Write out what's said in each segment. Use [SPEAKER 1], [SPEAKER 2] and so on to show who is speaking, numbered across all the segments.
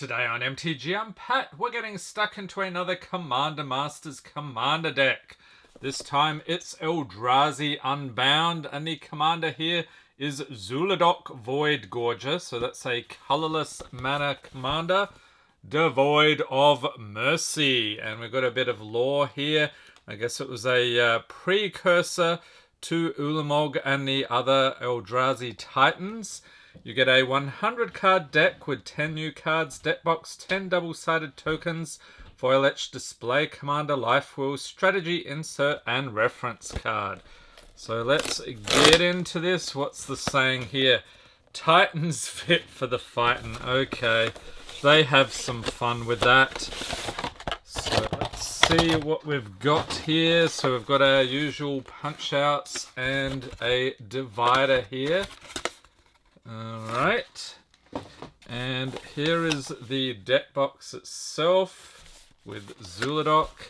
[SPEAKER 1] Today on MTG Unpacked, we're getting stuck into another Commander Masters Commander deck. This time it's Eldrazi Unbound, and the commander here is Zul'Adok Voidgorger. So that's a colorless mana commander, devoid of mercy. And we've got a bit of lore here. I guess it was a precursor to Ulamog and the other Eldrazi Titans. You get a 100 card deck with 10 new cards, deck box, 10 double-sided tokens, foil etched display commander, life wheel, strategy insert, and reference card. So let's get into this. What's the saying here? Titans fit for the fighting. Okay, they have some fun with that. So let's see what we've got here. So we've got our usual punch outs and a divider here. Alright, and here is the deck box itself with Zul'Adok,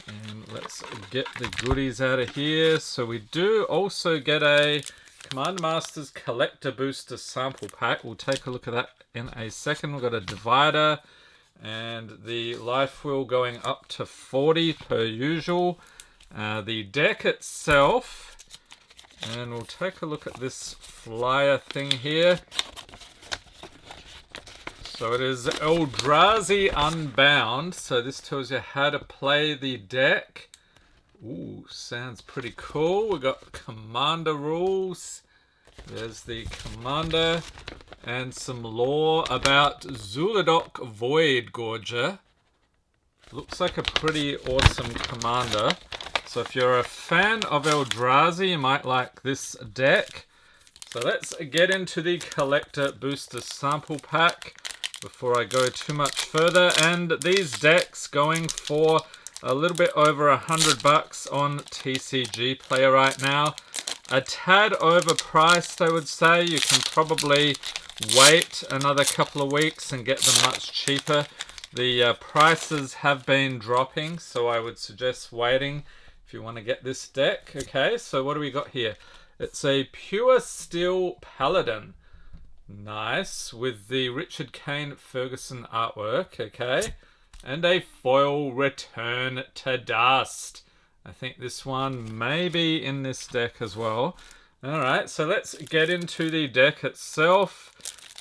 [SPEAKER 1] and let's get the goodies out of here. So we do also get a Commander Masters Collector Booster Sample Pack. We'll take a look at that in a second. We've got a divider and the life wheel going up to 40 per usual. The deck itself, and we'll take a look at this flyer thing here. So it is Eldrazi Unbound. So this tells you how to play the deck. Ooh, sounds pretty cool. We've got commander rules. There's the commander and some lore about Zul'Adok Voidgorger. Looks like a pretty awesome commander. So if you're a fan of Eldrazi, you might like this deck. So let's get into the Collector Booster Sample Pack before I go too much further. And these decks going for a little bit over $100 on TCG Player right now. A tad overpriced, I would say. You can probably wait another couple of weeks and get them much cheaper. The prices have been dropping, so I would suggest waiting if you want to get this deck. Okay, so what do we got here? It's a Pure Steel Paladin. Nice, with the Richard Kane Ferguson artwork, okay. And a foil Return to Dust. I think this one may be in this deck as well. Alright, so let's get into the deck itself.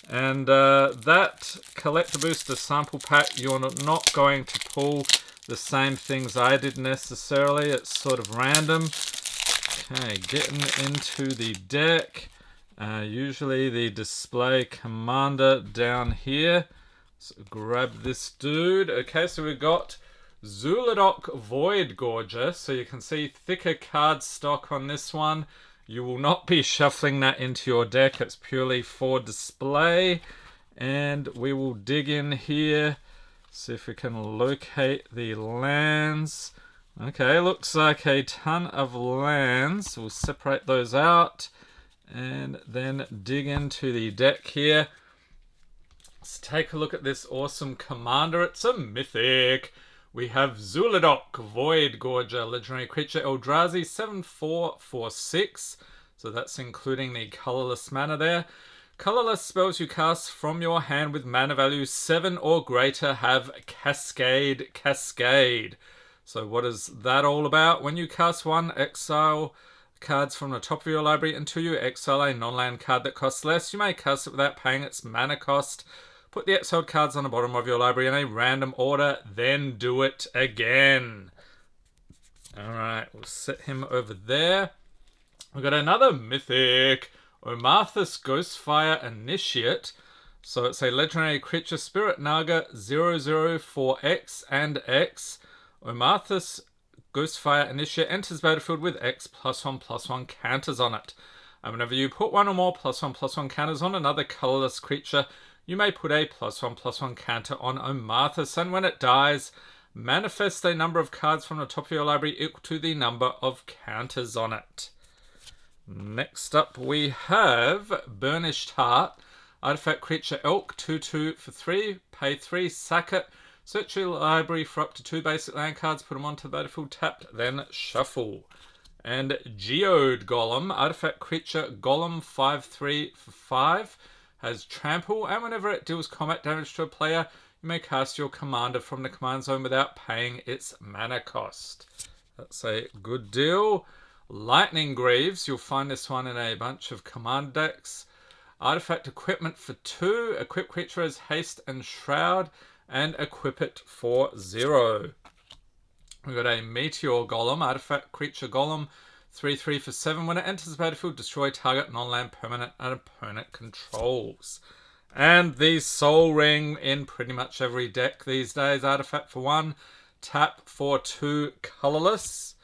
[SPEAKER 1] And that Collector Booster Sample Pack, you're not going to pull the same things I did necessarily. It's sort of random. Okay, getting into the deck. Usually the display commander down here. So grab this dude. Okay, so we've got Zul'Adok Voidgorger. So you can see thicker card stock on this one. You will not be shuffling that into your deck. It's purely for display. And we will dig in here. See if we can locate the lands. Okay, looks like a ton of lands. We'll separate those out and then dig into the deck here. Let's take a look at this awesome commander. It's a mythic. We have Zul'Adok Voidgorger, legendary creature, Eldrazi 7/4/6. So that's including the colorless mana there. Colorless spells you cast from your hand with mana value 7 or greater have Cascade. So what is that all about? When you cast one, exile cards from the top of your library until you exile a non-land card that costs less. You may cast it without paying its mana cost. Put the exiled cards on the bottom of your library in a random order, then do it again. Alright, we'll set him over there. We've got another mythic, Omarthus Ghostfire Initiate. So it's a legendary creature, Spirit Naga 0/0 and X. Omarthus Ghostfire Initiate enters battlefield with X +1/+1 counters on it. And whenever you put one or more +1/+1 counters on another colorless creature, you may put a +1/+1 counter on Omarthus, and when it dies, manifest a number of cards from the top of your library equal to the number of counters on it. Next up we have Burnished Heart, artifact creature Elk 2/2 for 3, pay 3, sack it, search your library for up to 2 basic land cards, put them onto the battlefield tapped, then shuffle. And Geode Golem, artifact creature Golem 5/3 for 5, has trample, and whenever it deals combat damage to a player, you may cast your commander from the command zone without paying its mana cost. That's a good deal. Lightning Greaves, you'll find this one in a bunch of command decks. Artifact equipment for 2, equip creature as haste and shroud, and equip it for 0. We've got a Meteor Golem, artifact creature golem, 3/3 for 7. When it enters the battlefield, destroy target non-land permanent an opponent controls. And the Soul Ring in pretty much every deck these days. Artifact for 1, tap for 2 colorless.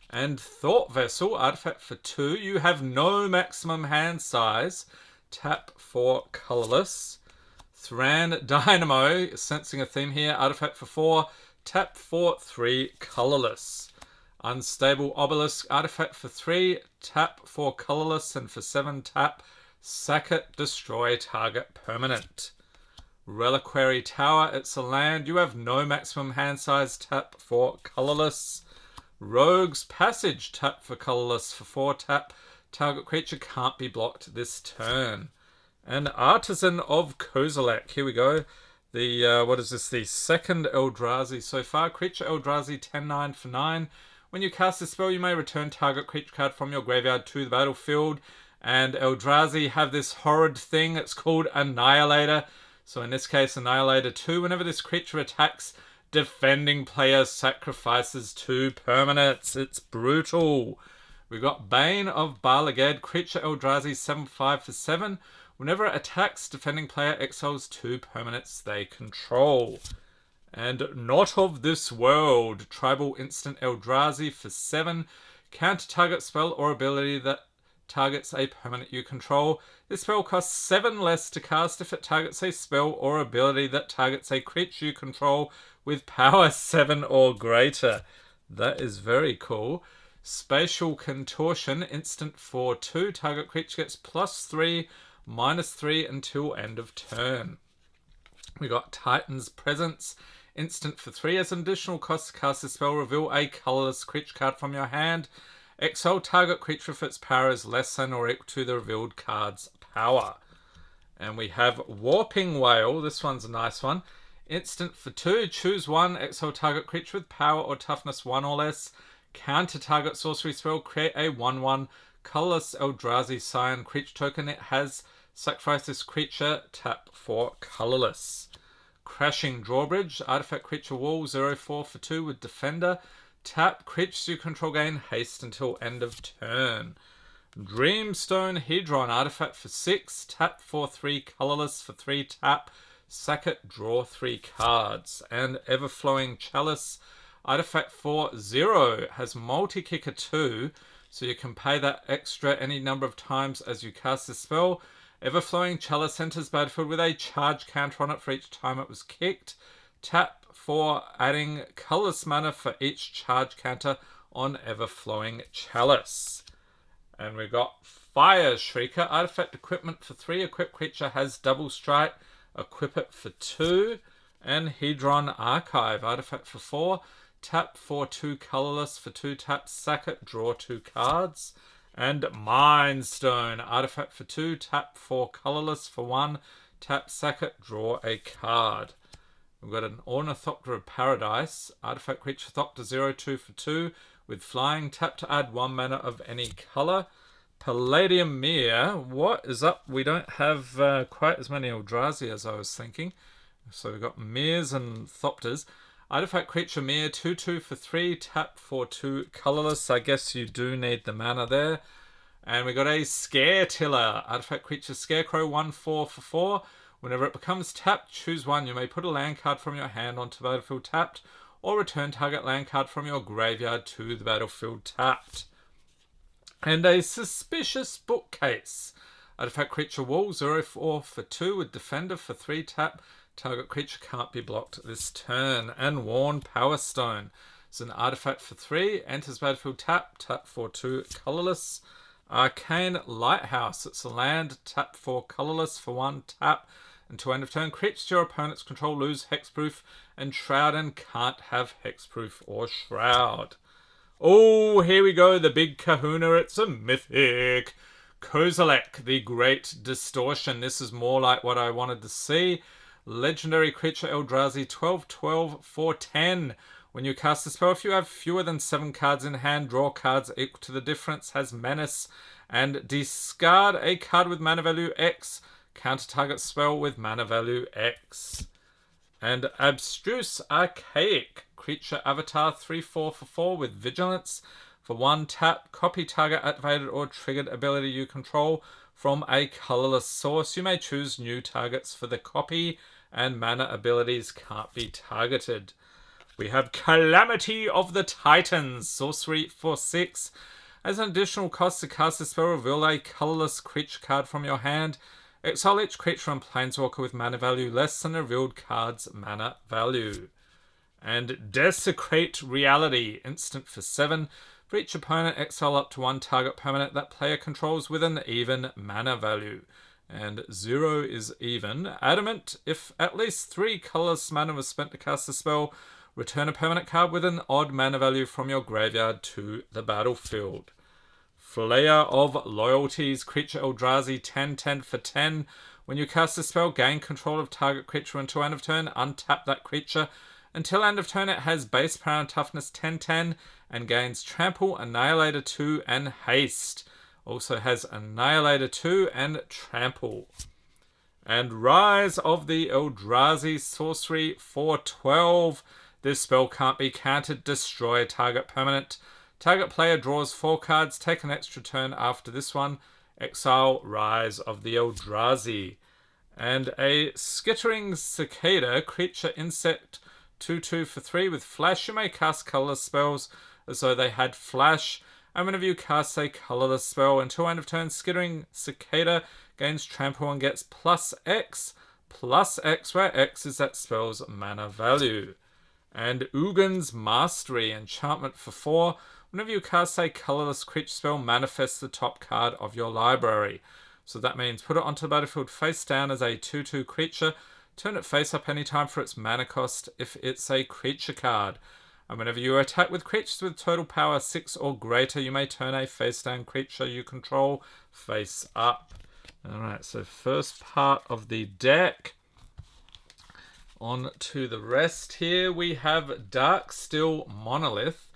[SPEAKER 1] And Thought Vessel, artifact for 2. You have no maximum hand size. Tap for colorless. Thran Dynamo, sensing a theme here. Artifact for 4, tap for 3 colorless. Unstable Obelisk, artifact for 3, tap for colorless, and for 7 tap. Sack it, destroy target permanent. Reliquary Tower, it's a land. You have no maximum hand size. Tap for colorless. Rogue's Passage, tap for colorless for 4 tap. Target creature can't be blocked this turn. And Artisan of Kozilek, here we go. The, what is this? The second Eldrazi so far. Creature Eldrazi 10/9 for 9. When you cast a spell, you may return target creature card from your graveyard to the battlefield. And Eldrazi have this horrid thing, it's called Annihilator. So in this case, Annihilator 2. Whenever this creature attacks, defending player sacrifices 2 permanents. It's brutal. We've got Bane of Balaged, creature Eldrazi 7/5 for 7. Whenever it attacks, defending player exiles 2 permanents they control. And Not of This World, tribal instant Eldrazi for 7. Counter target spell or ability that targets a permanent you control. This spell costs 7 less to cast if it targets a spell or ability that targets a creature you control with power 7 or greater. That is very cool. Spatial Contortion, instant for 2. Target creature gets +3, -3 until end of turn. We got Titan's Presence, instant for 3. As an additional cost to cast this spell, reveal a colorless creature card from your hand. Exile target creature if its power is less than or equal to the revealed card's power. And we have Warping Whale. This one's a nice one. Instant for 2. Choose 1. Exile target creature with power or toughness 1 or less. Counter target sorcery spell. Create a 1/1 colorless Eldrazi Scion creature token. It has sacrifice this creature. Tap for colorless. Crashing Drawbridge. Artifact creature wall 0/4 for 2 with defender. Tap, creatures you control gain haste until end of turn. Dreamstone Hedron, artifact for 6. Tap for 3, colorless for 3 tap. Sack it, draw 3 cards. And Everflowing Chalice, artifact for 0. Has multi-kicker 2, so you can pay that extra any number of times as you cast the spell. Everflowing Chalice enters battlefield with a charge counter on it for each time it was kicked. Tap for adding colorless mana for each charge counter on Everflowing Chalice. And we've got Fire Shrieker, artifact equipment for 3. Equip creature has double strike. Equip it for 2. And Hedron Archive, artifact for 4. Tap for 2 colorless for 2 taps. Sack it, draw 2 cards. And Mindstone, artifact for 2. Tap for colorless for 1. Tap, sack it, draw a card. We've got an Ornithopter of Paradise, artifact creature Thopter 0/2 for 2 with flying. Tap to add 1 mana of any color. Palladium Mere, what is up? We don't have quite as many Eldrazi as I was thinking. So we've got Meres and Thopters. Artifact creature Mere 2/2 for 3, tap for 2 colorless. I guess you do need the mana there. And we got a Scare Tiller, artifact creature Scarecrow 1/4 for 4. Whenever it becomes tapped, choose 1. You may put a land card from your hand onto the battlefield tapped, or return target land card from your graveyard to the battlefield tapped. And a Suspicious Bookcase. Artifact creature wall 0/4 for 2 with defender for 3 tap. Target creature can't be blocked this turn. And Worn Power Stone. It's an artifact for 3. Enters battlefield tap. Tap for 2 colorless. Arcane Lighthouse. It's a land. Tap for colorless for 1 tap. Until end of turn, creatures your opponents control lose hexproof and shroud and can't have hexproof or shroud. Oh, here we go, the big kahuna. It's a mythic. Kozilek, the Great Distortion. This is more like what I wanted to see. Legendary creature Eldrazi, 12/12 for 10. When you cast a spell, if you have fewer than 7 cards in hand, draw cards equal to the difference, has Menace, and discard a card with mana value X. Counter target spell with mana value X. And Abstruse Archaic creature avatar, 3/4 for 4 with Vigilance. For 1 tap, copy target activated or triggered ability you control from a colorless source. You may choose new targets for the copy, and mana abilities can't be targeted. We have Calamity of the Titans, sorcery for 6. As an additional cost to cast a spell, reveal a colorless creature card from your hand. Exile each creature and planeswalker with mana value less than the revealed card's mana value. And Desecrate Reality, instant for 7. For each opponent, exile up to 1 target permanent that player controls with an even mana value. And 0 is even. Adamant, if at least 3 colorless mana was spent to cast the spell, return a permanent card with an odd mana value from your graveyard to the battlefield. Flayer of Loyalties, creature Eldrazi, 10/10 for 10. When you cast a spell, gain control of target creature until end of turn, untap that creature. Until end of turn, it has base power and toughness 10/10 and gains Trample, Annihilator 2, and Haste. Also has Annihilator 2 and Trample. And Rise of the Eldrazi, sorcery for 12. This spell can't be countered. Destroy a target permanent. Target player draws 4 cards. Take an extra turn after this one. Exile Rise of the Eldrazi. And a Skittering Cicada, creature insect, 2/2 for 3 with Flash. You may cast colorless spells as though they had Flash. And whenever you cast a colorless spell until end of turn, Skittering Cicada gains Trample and gets +X, where X is that spell's mana value. And Ugin's Mastery, enchantment for 4. Whenever you cast a colorless creature spell, manifest the top card of your library. So that means put it onto the battlefield face down as a 2/2 creature. Turn it face up anytime for its mana cost if it's a creature card. And whenever you attack with creatures with total power 6 or greater, you may turn a face down creature you control face up. Alright, so first part of the deck. On to the rest here. We have Darksteel Monolith.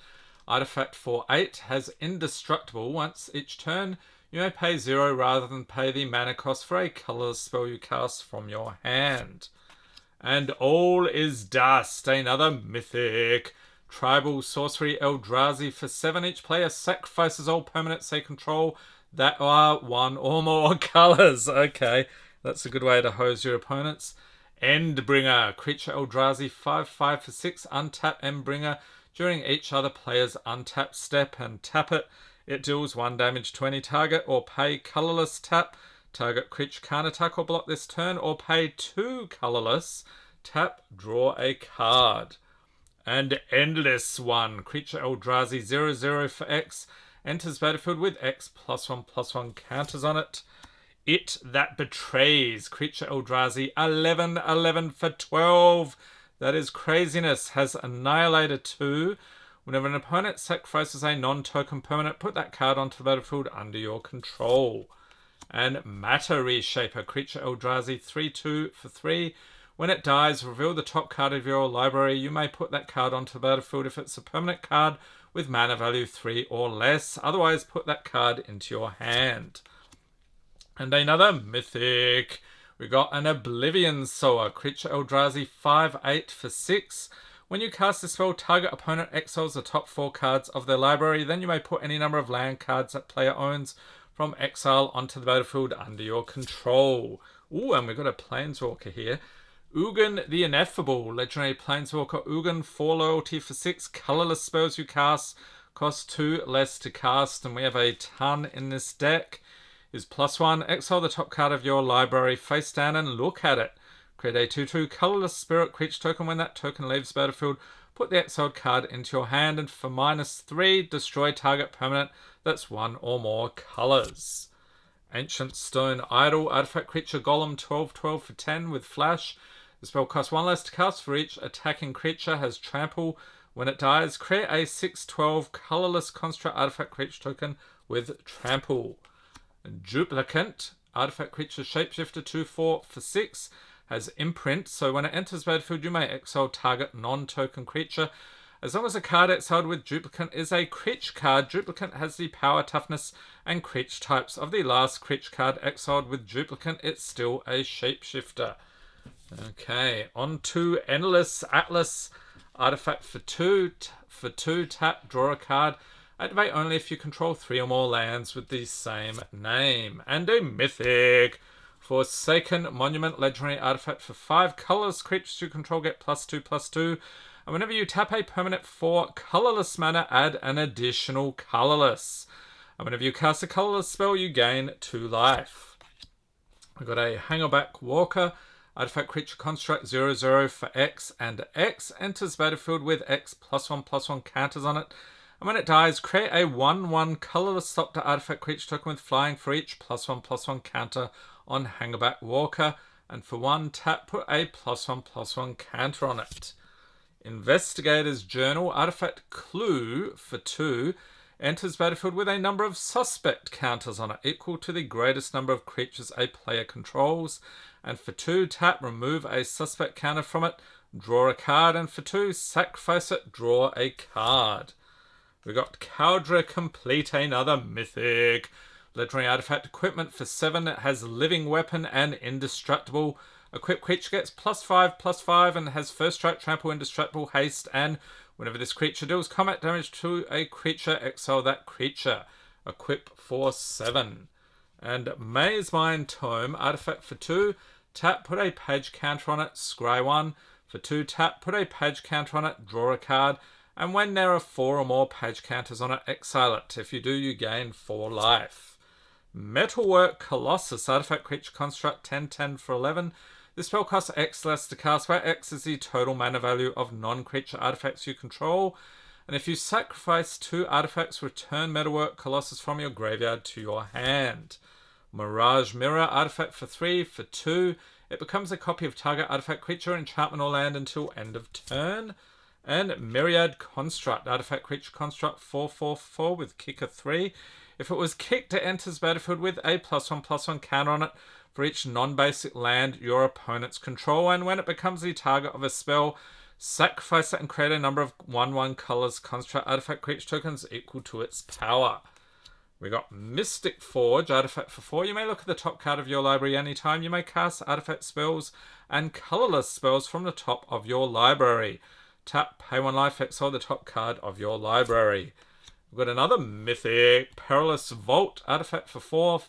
[SPEAKER 1] Artifact for 8 has Indestructible. Once each turn, you may pay 0 rather than pay the mana cost for a colorless spell you cast from your hand. And All is Dust, another mythic. Tribal sorcery Eldrazi for 7. Each player sacrifices all permanents they control that are 1 or more colors. Okay, that's a good way to hose your opponents. Endbringer, creature Eldrazi, 5/5 for 6. Untap Endbringer during each other player's untap step and tap it. It deals 1 damage to any target, or pay colorless tap. Target creature can't attack or block this turn, or pay 2 colorless tap, draw a card. And Endless One, creature Eldrazi, 0/0 for X. Enters battlefield with X +1/+1 counters on it. It That Betrays, creature Eldrazi, 11/11 for 12. That is craziness. Has Annihilator 2. Whenever an opponent sacrifices a non-token permanent, put that card onto the battlefield under your control. And Matter Reshaper, creature Eldrazi, 3/2 for 3. When it dies, reveal the top card of your library. You may put that card onto the battlefield if it's a permanent card with mana value 3 or less. Otherwise, put that card into your hand. And another mythic. We got an Oblivion Sower, creature Eldrazi, 5/8 for 6. When you cast the spell, target opponent exiles the top 4 cards of their library. Then you may put any number of land cards that player owns from exile onto the battlefield under your control. Ooh, and we've got a Planeswalker here. Ugin the Ineffable, legendary Planeswalker Ugin, 4 loyalty for 6. Colorless spells you cast cost 2 less to cast, and we have a ton in this deck. Is +1, exile the top card of your library face down and look at it. Create a 2/2 colorless spirit creature token. When that token leaves the battlefield, put the exiled card into your hand, and for -3, destroy target permanent that's 1 or more colors. Ancient Stone Idol, artifact creature Golem, 12/12 for 10 with Flash. The spell costs 1 less to cast. For each attacking creature has Trample. When it dies, create a 6/12 colorless construct artifact creature token with Trample. Duplicant, artifact creature shapeshifter 2/4 for 6, has imprint, so when it enters battlefield you may exile target non-token creature. As long as a card exiled with Duplicant is a creature card, Duplicant has the power, toughness, and creature types of the last creature card exiled with Duplicant. It's still a shapeshifter. Okay, on to Endless Atlas, artifact for 2, tap, draw a card. Activate only if you control 3 or more lands with the same name. And a mythic. Forsaken Monument, legendary artifact for 5 colorless creatures you control get +2/+2. And whenever you tap a permanent for colorless mana, add an additional colorless. And whenever you cast a colorless spell, you gain 2 life. We've got a Hangerback Walker, artifact creature construct 0/0 for X, and X enters battlefield with X +1/+1 counters on it. And when it dies, create a 1/1 colorless stop to artifact creature token with flying for each +1/+1 counter on Hangerback Walker. And for 1 tap, put a +1/+1 counter on it. Investigator's Journal, artifact Clue for 2, enters battlefield with a number of suspect counters on it, equal to the greatest number of creatures a player controls. And for 2 tap, remove a suspect counter from it, draw a card, and for 2 sacrifice it, draw a card. We got Caldra Complete, another mythic. Legendary artifact equipment for 7. It has living weapon and indestructible. Equipped creature gets +5/+5 and has first strike, trample, indestructible, haste, and whenever this creature deals combat damage to a creature, exile that creature. Equip for 7. And Maze Mine Tome, artifact for 2. Tap, put a page counter on it, scry 1. For 2 tap, put a page counter on it, draw a card. And when there are 4 or more page counters on it, exile it. If you do, you gain 4 life. Metalwork Colossus, artifact creature construct 10/10 for 11. This spell costs X less to cast, where X is the total mana value of non-creature artifacts you control. And if you sacrifice 2 artifacts, return Metalwork Colossus from your graveyard to your hand. Mirage Mirror, artifact for 3. For 2, it becomes a copy of target artifact creature, enchantment, or land until end of turn. And Myriad Construct, artifact creature construct 4/4/4 with kicker 3. If it was kicked, it enters battlefield with a +1/+1 counter on it for each non-basic land your opponents control. And when it becomes the target of a spell, sacrifice it and create a number of 1/1 colors construct artifact creature tokens equal to its power. We got Mystic Forge, artifact for 4. You may look at the top card of your library anytime. You may cast artifact spells and colorless spells from the top of your library. Tap, pay 1 life, exile the top card of your library. We've got another mythic, Perilous Vault, artifact for 4.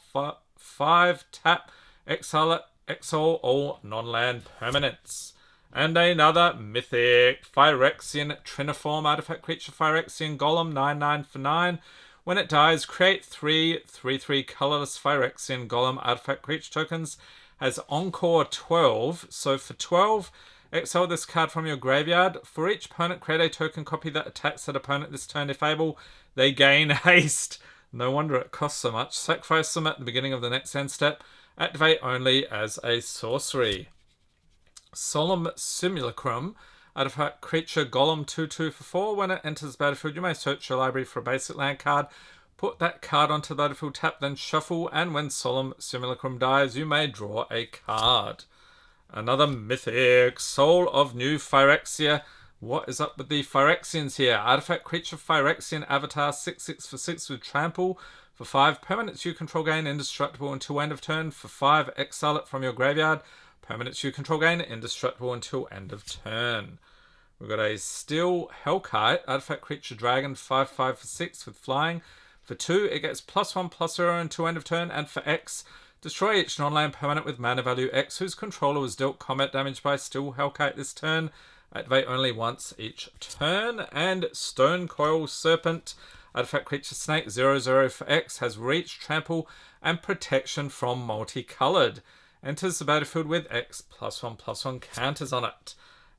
[SPEAKER 1] 5 tap, exile it, exile all non-land permanents. And another mythic, Phyrexian Triniform, artifact creature Phyrexian Golem 9/9 for 9. When it dies, create 3/3/3 colorless Phyrexian Golem artifact creature tokens. Has Encore 12, so for 12, exile this card from your graveyard. For each opponent, create a token copy that attacks that opponent this turn. If able, they gain haste. No wonder it costs so much. Sacrifice them at the beginning of the next end step. Activate only as a sorcery. Solemn Simulacrum, artifact creature Golem 2/2 for 4. When it enters the battlefield, you may search your library for a basic land card. Put that card onto the battlefield, tap, then shuffle. And when Solemn Simulacrum dies, you may draw a card. Another mythic, Soul of New Phyrexia. What is up with the Phyrexians here? Artifact creature Phyrexian Avatar 6/6 for 6 with trample. For 5, permanents you control gain indestructible until end of turn. For 5, exile it from your graveyard. Permanents you control gain indestructible until end of turn. We've got a Steel Hellkite, artifact creature dragon 5/5 for 6 with flying. For 2, it gets +1/+0 until end of turn. And for X, destroy each non-land permanent with mana value X whose controller was dealt combat damage by Steel Hellkite this turn. Activate only once each turn. And Stone Coil Serpent, artifact creature snake 0/0 for X, has reach, trample, and protection from multicolored. Enters the battlefield with X +1/+1 counters on it.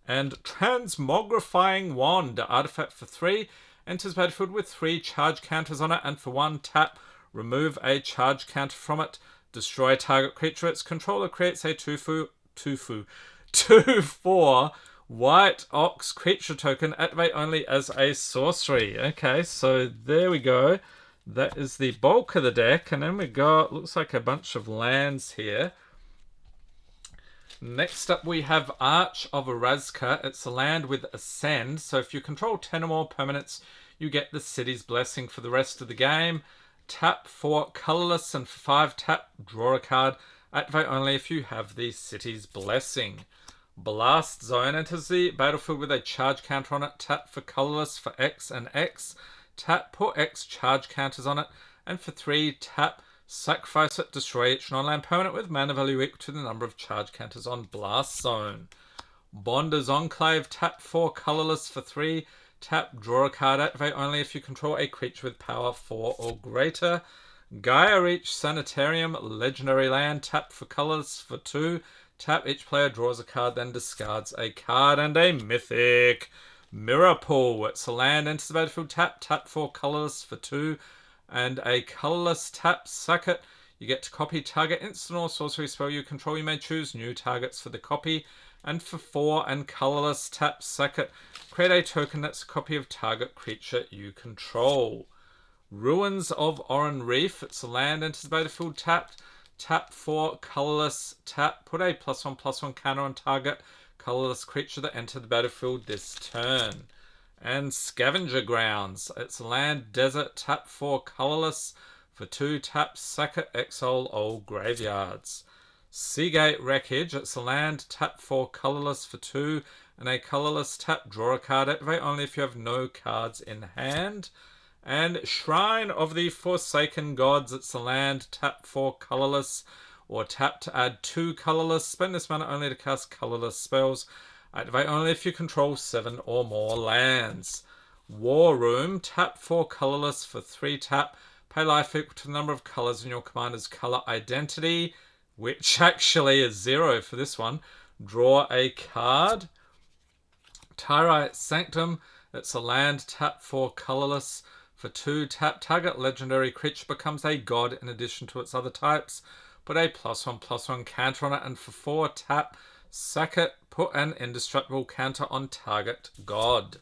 [SPEAKER 1] And Transmogrifying Wand, artifact for 3, enters battlefield with 3 charge counters on it. And for 1 tap, remove a charge counter from it. Destroy a target creature. Its controller creates a 2/4 White Ox creature token. Activate only as a sorcery. Okay, so there we go. That is the bulk of the deck, and then we got, looks like a bunch of lands here. Next up we have Arch of Orazca. It's a land with Ascend, so if you control 10 or more permanents, you get the City's Blessing for the rest of the game. Tap for colorless, and for 5 tap, draw a card. Activate only if you have the City's Blessing. Blast Zone enters the battlefield with a charge counter on it. Tap for colorless for X and X. Tap, put X charge counters on it, and for 3 tap, sacrifice it, destroy each non-land permanent with mana value equal to the number of charge counters on Blast Zone. Bonder's Enclave, tap 4 colorless for 3, tap, draw a card, activate only if you control a creature with power 4 or greater. Gaia Reach Sanitarium, legendary land, tap for colorless for 2, tap, each player draws a card, then discards a card. And a mythic, Mirror Pool. It's a land, enters the battlefield, tap, tap 4 colorless for 2, and a colorless tap, sack it. You get to copy target instant or sorcery spell you control. You may choose new targets for the copy. And for 4 and colorless tap, sack it. Create a token that's a copy of target creature you control. Ruins of Oran Reef. It's a land, enters the battlefield, tapped. Tap 4 colorless tap. Put a +1/+1 counter on target colorless creature that entered the battlefield this turn. And Scavenger Grounds. It's land, desert, tap 4 colorless for 2 tap, sack it, exile old graveyards. Seagate Wreckage. It's a land, tap 4 colorless for 2 and a colorless tap, draw a card, activate only if you have no cards in hand. And Shrine of the Forsaken Gods. It's a land, tap 4 colorless or tap to add 2 colorless. Spend this mana only to cast colorless spells. Activate only if you control 7 or more lands. War Room, tap 4 colorless for 3 tap. Pay life equal to the number of colors in your commander's color identity, which actually is 0 for this one. Draw a card. Tyrite Sanctum. It's a land, tap 4 colorless for 2 tap. Target legendary creature becomes a god in addition to its other types. Put a +1/+1 counter on it, and for 4 tap, sack it, put an indestructible counter on target god.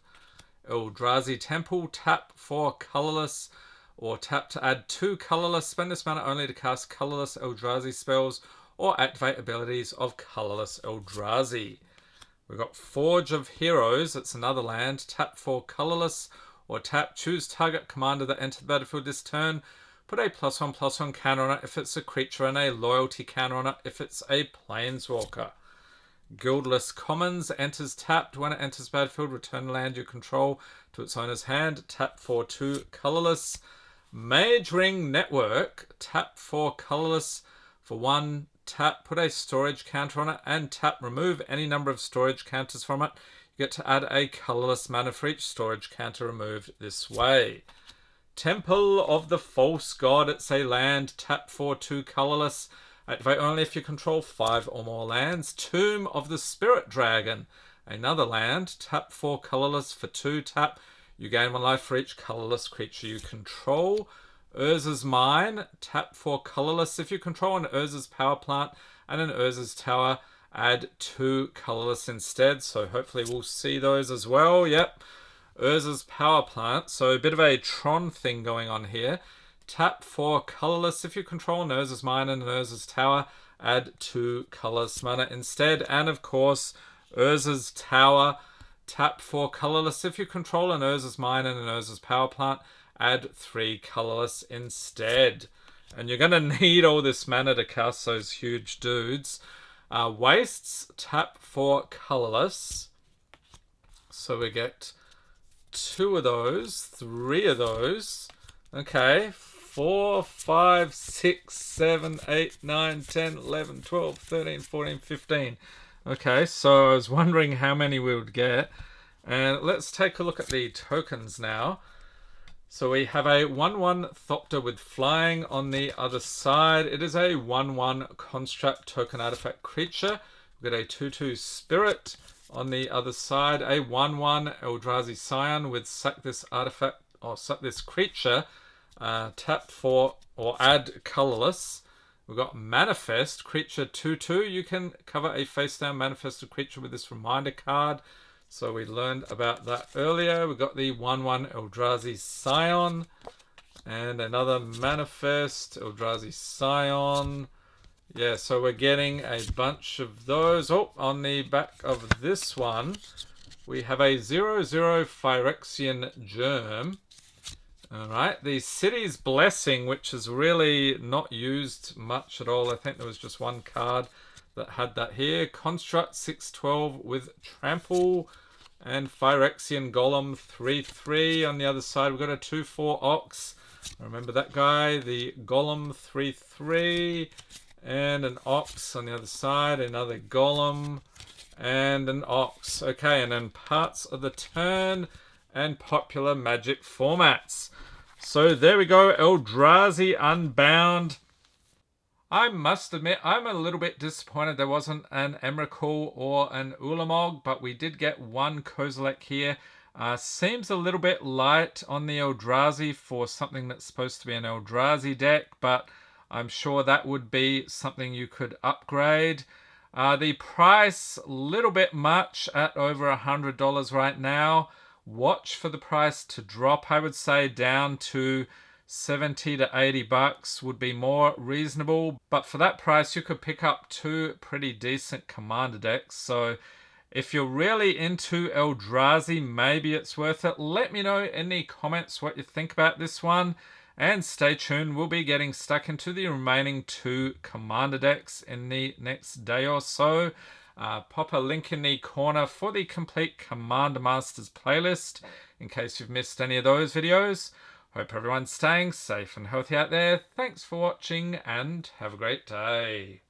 [SPEAKER 1] Eldrazi Temple, tap 4 colorless or tap to add 2 colorless. Spend this mana only to cast colorless Eldrazi spells or activate abilities of colorless Eldrazi. We've got Forge of Heroes. It's another land, tap 4 colorless or tap, choose target commander that entered the battlefield this turn. Put a +1/+1 counter on it if it's a creature and a loyalty counter on it if it's a planeswalker. Guildless Commons enters tapped. When it enters battlefield, return land you control to its owner's hand. Tap for 2 colorless. Mage Ring Network. Tap 4 colorless for 1 tap. Put a storage counter on it and tap. Remove any number of storage counters from it. You get to add a colorless mana for each storage counter removed this way. Temple of the False God. It's a land, tap for 2 colorless. Activate only if you control 5 or more lands. Tomb of the Spirit Dragon. Another land, tap 4 colorless for 2 tap. You gain 1 life for each colorless creature you control. Urza's Mine, tap 4 colorless. If you control an Urza's Power Plant and an Urza's Tower, add 2 colorless instead. So hopefully we'll see those as well. Yep. Urza's Power Plant. So a bit of a Tron thing going on here. Tap 4 colorless. If you control an Urza's Mine and an Urza's Tower, add 2 colorless mana instead. And of course, Urza's Tower. Tap 4 colorless. If you control an Urza's Mine and an Urza's Power Plant, add 3 colorless instead. And you're going to need all this mana to cast those huge dudes. Wastes, tap 4 colorless. So we get 2 of those, 3 of those. Okay, 4, 5, 6, 7, 8, 9, 10, 11, 12, 13, 14, 15. Okay, so I was wondering how many we would get. And let's take a look at the tokens now. So we have a 1/1 Thopter with flying on the other side. It is a 1/1 Construct token artifact creature. We've got a 2/2 Spirit on the other side. A 1/1 Eldrazi Scion with sack this artifact or sack this creature. Tap for or add colorless. We've got Manifest, creature 2/2. You can cover a face down manifested creature with this reminder card. So we learned about that earlier. We've got the 1/1 Eldrazi Scion. And another Manifest, Eldrazi Scion. Yeah, so we're getting a bunch of those. Oh, on the back of this one, we have a 0/0 Phyrexian Germ. Alright, the City's Blessing, which is really not used much at all. I think there was just one card that had that here. Construct 6/12 with Trample. And Phyrexian Golem 3/3. On the other side, we've got a 2/4 Ox. Remember that guy, the Golem 3/3. And an Ox on the other side, another Golem, and an Ox. Okay, and then parts of the turn and popular Magic formats. So there we go, Eldrazi Unbound. I must admit, I'm a little bit disappointed there wasn't an Emrakul or an Ulamog, but we did get one Kozilek here. Seems a little bit light on the Eldrazi for something that's supposed to be an Eldrazi deck, but I'm sure that would be something you could upgrade. The price, a little bit much at over $100 right now. Watch for the price to drop, I would say, down to 70 to 80 bucks would be more reasonable. But for that price, you could pick up two pretty decent commander decks. So if you're really into Eldrazi, maybe it's worth it. Let me know in the comments what you think about this one. And stay tuned, we'll be getting stuck into the remaining two commander decks in the next day or so. Pop a link in the corner for the complete Commander Masters playlist in case you've missed any of those videos. Hope everyone's staying safe and healthy out there. Thanks for watching and have a great day.